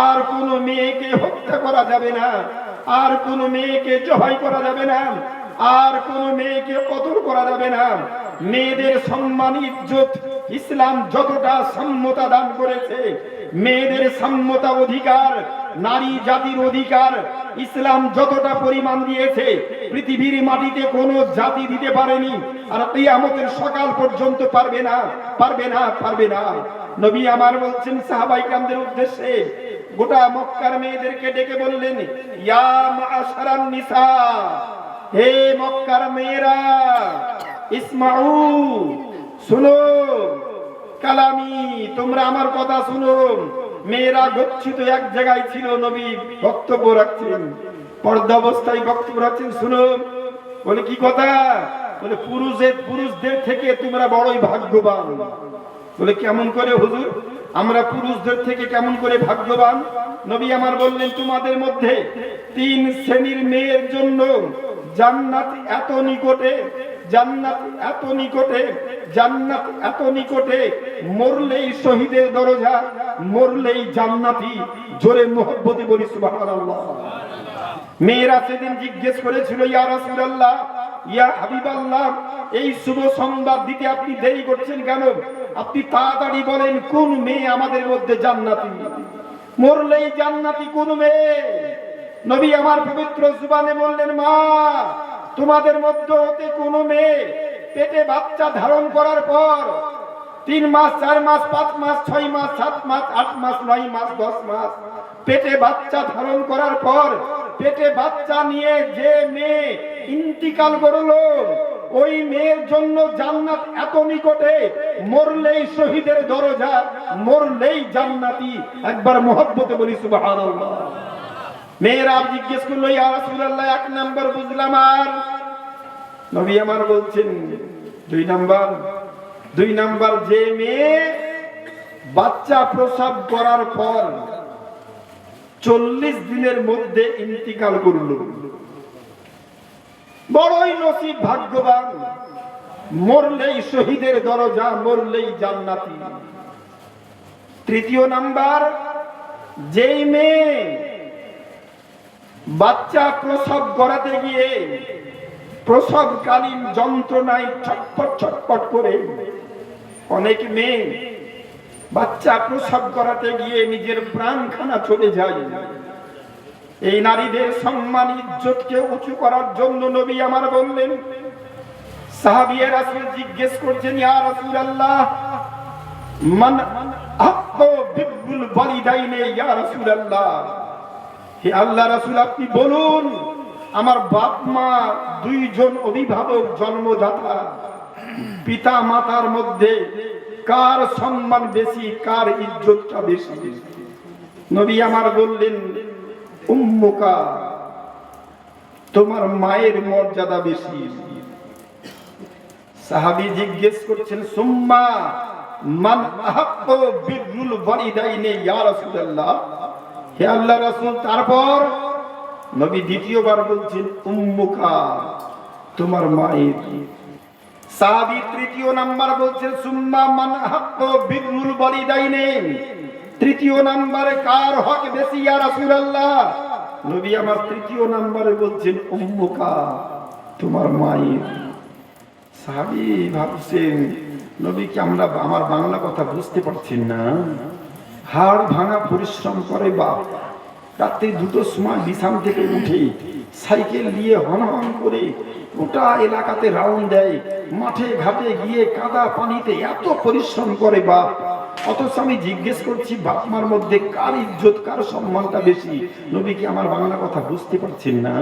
আর কোন মেয়েকে হত্যা করা যাবে না, আর কোন মেয়েকে জবাই করা যাবে না, আর কোন মেয়েকে কতল করা যাবে না। মেয়েদের সম্মান ইজ্জত ইসলাম যতটা সাম্যতা দান করেছে, মেয়েদের সাম্যতা অধিকার, নারী জাতির অধিকার ইসলাম যতটা পরিমাণ দিয়েছে পৃথিবীর মাটিতে কোনো জাতি দিতে পারেনি, আর কিয়ামতের সকাল পর্যন্ত পারবে না, পারবে না, পারবে না। নবী আমার বলছেন সাহাবায়ে কেরামদের উদ্দেশ্যে, গোটা মক্কার মেয়েদেরকে ডেকে বললেন, ইয়া মাআশারান নিসা, হে মক্কার মেয়েরা, ইসমাউ, শুনো, কালামি, তোমরা আমার কথা শুনো। মেয়েরা গচ্ছিত এক জায়গায় ছিল, নবী বক্তব্য রাখছেন, পর্দা অবস্থায় বক্তব্য রাখছেন। শুনো, বলে কি কথা? বলে পুরুষদের থেকে তোমরা বড়ই ভাগ্যবান। বলে কেমন করে হুজুর, আমরা পুরুষদের থেকে কেমন করে ভাগ্যবান? নবী আমার বললেন, তোমাদের মধ্যে 3 শ্রেণীর মেয়ের জন্য জান্নাত এত নিকটে, জান্নাত এত নিকটে, জান্নাত এত নিকটে, মরলেই শহীদের দরজা, মরলেই জান্নাতি। জোরে মুহাব্বতে বলি সুবহানাল্লাহ। মেয়েরা সেদিন জিজ্ঞেস করেছিল, ইয়া রাসূলুল্লাহ, ইয়া হাবিবাল্লাহ, এই শুভ সংবাদ দিতে আপনি দেরি করছেন কেন? আপনি তাড়াতাড়ি বলেন কোন মেয়ে আমাদের মধ্যে জান্নাতি, মরলেই জান্নাতি কোন মেয়ে? নবী আমার পবিত্র জুবানে বললেন, মা, তোমাদের মধ্যে হতে কোন মেয়ে পেটে বাচ্চা ধারণ করার পর 3 মাস, 4 মাস, 5 মাস, 6 মাস, 7 মাস, 8 মাস, 9 মাস, 10 মাস পেটে বাচ্চা ধারণ করার পর পেটে বাচ্চা নিয়ে যে মেয়ে ইন্তিকাল করলো, ওই মেয়ের জন্য জান্নাত এত নিকটে, মরলেই শহীদের দরজা, মরলেই জান্নাতি। একবার মুহাব্বতে বলি সুবহানাল্লাহ। মেয়েরা জিজ্ঞেস করলো, ইয়া রাসূলুল্লাহ, 1 নাম্বার বুঝলাম, আর? নবী আমার বলছেন 2 নাম্বার, যে মেয়ে বাচ্চা প্রসব করার পর 40 দিনের মধ্যে ইন্তিকাল করলো, বড়ই নসিব, ভাগ্যবান, মরলেই শহীদের দরজা, মরলেই জান্নাতি। 3 নাম্বার, যেই মেয়ে বাচ্চা প্রসব করাতে গিয়ে প্রসবকালীন যন্ত্রণায় ছটফট ছটফট করে, অনেক মেয়ে বাচ্চা প্রসব করাতে গিয়ে নিজের প্রাণখানা চলে যায়। এই নারীদের সম্মান ইজ্জতকে উঁচু করার জন্য নবী আমার বললেন, সাহাবীয়ে রাসূল জিজ্ঞেস করছেন, ইয়া রাসূলুল্লাহ, মান আহাক্কু বিল ওয়ালিদাইনি, ইয়া রাসূলুল্লাহ, হে আল্লাহ রাসূল, আপনি বলুন, আমার বাপ মা 2 জন অভিভাবক, জন্মদাতা, পিতা মাতার মধ্যে কার সম্মান বেশি, কার ইজ্জতটা বেশি? নবী আমার বললেন, উম্মুকা, তোমার মায়ের মর্যাদা বেশি। সাহাবী জিজ্ঞেস করছেন, সুম্মা মান আহাক্কু বিল ওয়ালিদাইনি, ইয়া রাসূলুল্লাহ, হে আল্লাহ রাসূল, তারপর? নবী দ্বিতীয়বার বলছেন, উম্মুকা, তোমার মায়ের। সাহাবী 3 নাম্বার বলছেন, সুম্মা মান আহাক্কু বিল ওয়ালিদাইনি, 3 নম্বরে কার হক বেশি ইয়া রাসূলুল্লাহ? নবী আমার 3 নম্বরে বলছেন, উম্মুকা, তোমার মায়ের। সাহাবী ভাবছেন, নবী কি আমরা আমার বাংলা কথা বুঝতে পারছেন না? হাড় ভাঙা পরিশ্রম করে বাপ, রাতে 2টোর সময় বিছানা থেকে উঠে সাইকেল দিয়ে হনহন করে গোটা এলাকাতে রাউন্ড দেয়, মাঠে ঘাটে গিয়ে কাদা পানিতে এত পরিশ্রম করে বাপ। অথচ আমি জিজ্ঞেস করছি, বাপ মার মধ্যে কার ইজ্জত, কার সম্মানটা বেশি? নবী কি আমার বাংলা কথা বুঝতে পারছেন না?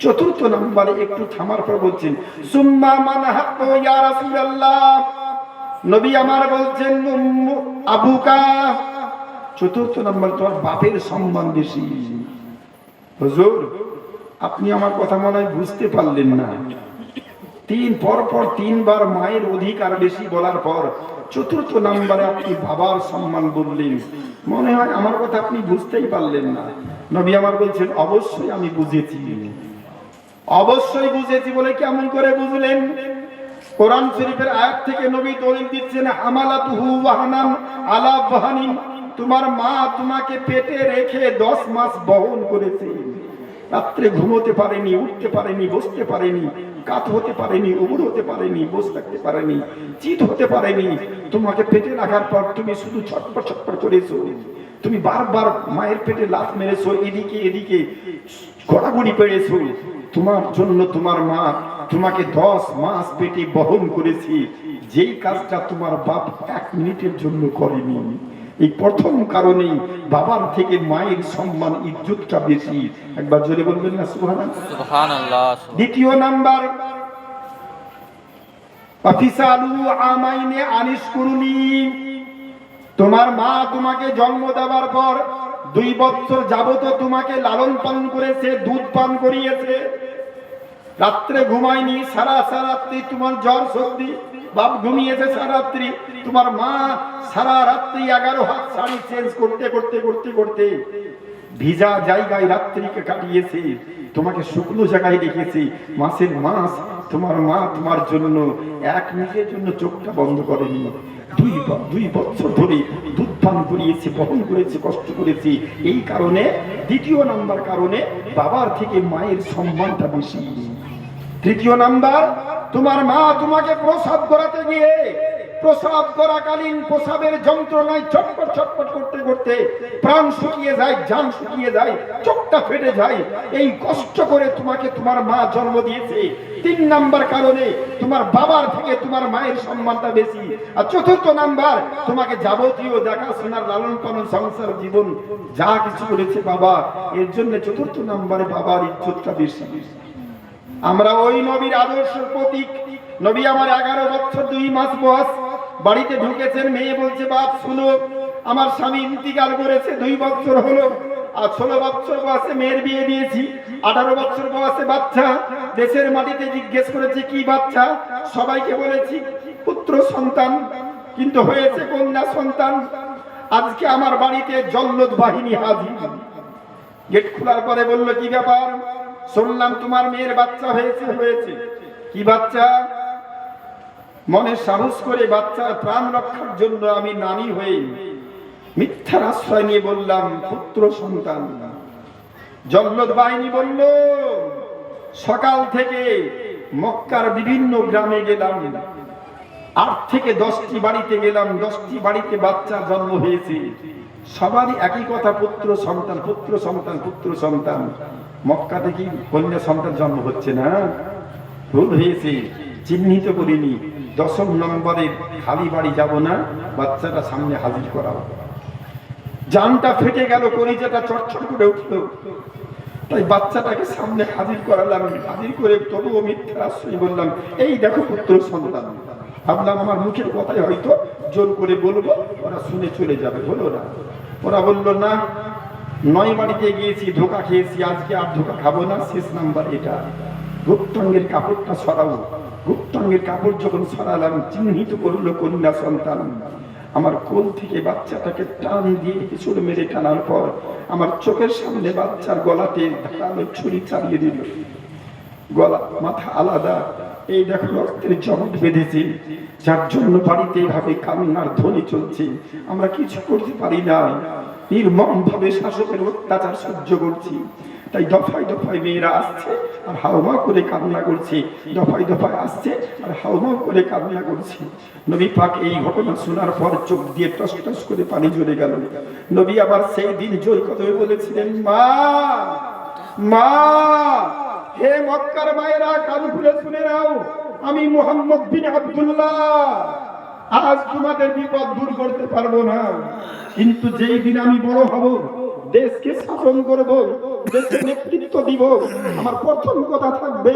4 নম্বরে একটু থামার পর বলছেন, সুম্মা মান হাক্কু ইয়া রাসূলুল্লাহ, নবী আমার বলছেন, আবুকা, 4 নম্বর, তোমার বাপের সম্মান বেশি। হুজুর, আপনি আমার কথা মনে হয় বুঝতে পারলেন না। পরপর তিনবার মায়ের অধিকার বেশি বলার পর চতুর্থ নাম্বারে আপনি বাবার সম্মান বললেন। মনে হয় আমার কথা আপনি বুঝতেই পারলেন না। নবী আমার বলছেন, অবশ্যই আমি বুঝেছি, অবশ্যই বুঝেছি। বলে কেমন করে বুঝলেন? কোরআন শরীফের আয়াত থেকে নবী দলিল দিচ্ছেন, হামালাতুহু ওয়াহানান আলা ওয়াহানিন, তোমার মা তোমাকে পেটে রেখে 10 মাস বহন করেছে। রাত্রে ঘুমোতে পারেনি, উঠতে পারেনি, বসতে পারেনি, কাত হতে পারেনি, উবুর হতে পারেনি, বসে থাকতে পারেনি, চিত হতে পারেনি। তোমাকে পেটে রাখার পর তুমি শুধু ছটপট ছটপট করেছো। তুমি বারবার মায়ের পেটে লাথ মেরেছো, এদিকে এদিকে গড়াগড়ি পেড়েছো। তোমার জন্য তোমার মা তোমাকে 10 মাস পেটে বহন করেছে। যেই কাজটা তোমার বাপ 1 মিনিটের জন্য করেনি। এই প্রথম কারণেই বাবার থেকে মায়ের সম্মান, ইজ্জতটা বেশি। একবার জোরে বলবেন না সুবহানাল্লাহ। দ্বিতীয় নাম্বার, আফিসালু আমাইনে আনিশকুরুনি, তোমার মা তোমাকে জন্ম দেওয়ার পর 2 বছর যাবত তোমাকে লালন পালন করেছে, দুধ পান করিয়েছে। রাত্রে ঘুমায়নি, সারা রাত্রি তোমার জ্বর সর্দি, বাপ ঘুমিয়েছে সারা রাত্রি, তোমার মা সারা রাত্রি 11 হাত শাড়ি চেঞ্জ করতে করতে করতে করতে ভিজা জায়গায় রাত্রিকে কাটিয়েছে, তোমাকে শুকনো জায়গায় রেখেছে। মাসের মাস তোমার মা তোমার জন্য 1 মিনিটের জন্য চোখটা বন্ধ করেনি। 2 বছর ধরে দুধ পান করিয়েছে, বহন করেছে, কষ্ট করেছে। এই কারণে দ্বিতীয় নাম্বার কারণে বাবার থেকে মায়ের সম্মানটা বেশি। তৃতীয় নাম্বার, তোমার মা তোমাকে প্রসাব করাতে গিয়ে প্রসাব করাকালীন প্রসাবের যন্ত্রণায় ছটপট ছটপট করতে করতে প্রাণ শুকিয়ে যায়, জান শুকিয়ে যায়, চোখটা ফেটে যায়। এই কষ্ট করে তোমাকে তোমার মা জন্ম দিয়েছে। 3 নাম্বার কারণে তোমার বাবার থেকে তোমার মায়ের সম্মানটা বেশি। আর চতুর্থ নাম্বার, তোমাকে যাবতীয় দেখাশোনার লালন পালন সংসার জীবন যা কিছু করেছে বাবা, এর জন্য চতুর্থ নাম্বারে বাবার ইজ্জতটা বেশি। আমরা ওই নবীর আদর্শের প্রতীক। নবী আমার 11 বছর 2 মাস বয়স, বাড়িতে ঢুকেছেন। মেয়ে বলছে, বাপ শুনো, আমার স্বামী ইন্তিকাল করেছে, 2 বছর হলো। আর 16 বছর বয়সে মেয়ের বিয়ে দিয়েছি, 18 বছর বয়সে বাচ্চা। দেশের মাটিতে জিজ্ঞেস করেছে কি বাচ্চা, সবাইকে বলেছি পুত্র সন্তান, কিন্তু হয়েছে কন্যা সন্তান। আজকে আমার বাড়িতে জল্লদ বাহিনী হাজির। গেট খোলার পরে বলল, কি ব্যাপার? শুনলাম তোমার মেয়ের বাচ্চা হয়েছে। কি বাচ্চা? মনে সাহস করে বাচ্চার প্রাণ রক্ষার জন্য আমি নানি হয়ে মিথ্যার আশ্রয় নিয়ে বললাম পুত্র সন্তান। জল্লদ বাহিনী বলল, সকাল থেকে মক্কার বিভিন্ন গ্রামে গেলাম, 8 থেকে 10টি বাড়িতে গেলাম, 10টি বাড়িতে বাচ্চা জন্ম হয়েছে। সবারই একই কথা, পুত্র সন্তান, পুত্র সন্তান, পুত্র সন্তান। মক্কাতে কি কন্যা সন্তান জন্ম হচ্ছে না? ভুল হয়েছে, চিহ্নিত করিনি। 10ম নম্বরের খালি বাড়ি যাব না, বাচ্চাটা সামনে হাজির করাও। জানটা ফেটে গেল, কলিজাটা চটচট করে উঠলো। তাই বাচ্চাটাকে সামনে হাজির করালাম। হাজির করে তবুও মিথ্যার আশ্রয় বললাম, এই দেখো পুত্র সন্তান। ভাবলাম আমার মুখের কথাই হয়তো জোর করে বলবো, ওরা শুনে চলে যাবে। হলো না। ওরা বললো না, 9 বাড়িতে গিয়েছি, ধোকা খেয়েছি, আজকে আর ধোকা খাবো না। শেষ নাম্বার এটা, গুপ্তাঙ্গের কাপড়টা সরাও। গুপ্তাঙ্গের কাপড় যখন সরালাম, চিহ্নিত করলো কন্যা সন্তান। আমার কোল থেকে বাচ্চাটাকে টান দিয়ে হিঁচড় মেরে টানার পর আমার চোখের সামনে বাচ্চার গলাতে ধারালো ছুরি চালিয়ে দিল। গলা মাথা আলাদা, এই দেখো রক্তের জমাট বেঁধেছে, যার জন্য বাড়িতে এভাবে কান্নার ধ্বনি চলছে। আমরা কিছু করতে পারি না, নির্মম ভাবে শাসকের অত্যাচার সহ্য করছি। তাই দফায় দফায় মেয়েরা আসছে আর হাওমা করে কান্না করছে, দফায় দফায় আসছে আর হাওমা করে কান্না করছে। নবী পাক এই ঘটনা শোনার পর চোখ দিয়ে টস টস করে পানি ঝরে গেল। নবী আবার সেই দিন জোর কথায় বলেছিলেন, মা মা, হে মক্কার মায়েরা, কান খুলে শুনে নাও, আমি মুহাম্মদ বিন আব্দুল্লাহ আজ তোমাদের বিপদ দূর করতে পারবো না, কিন্তু যেই দিন আমি বড় হব, দেশকে শাসন করব, দেশের নেতৃত্ব দিব, আমার প্রথম কথা থাকবে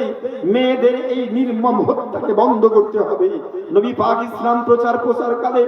মেয়েদের এই নির্মম হত্যাকে বন্ধ করতে হবে। নবী পাক ইসলাম প্রচার প্রসার কালে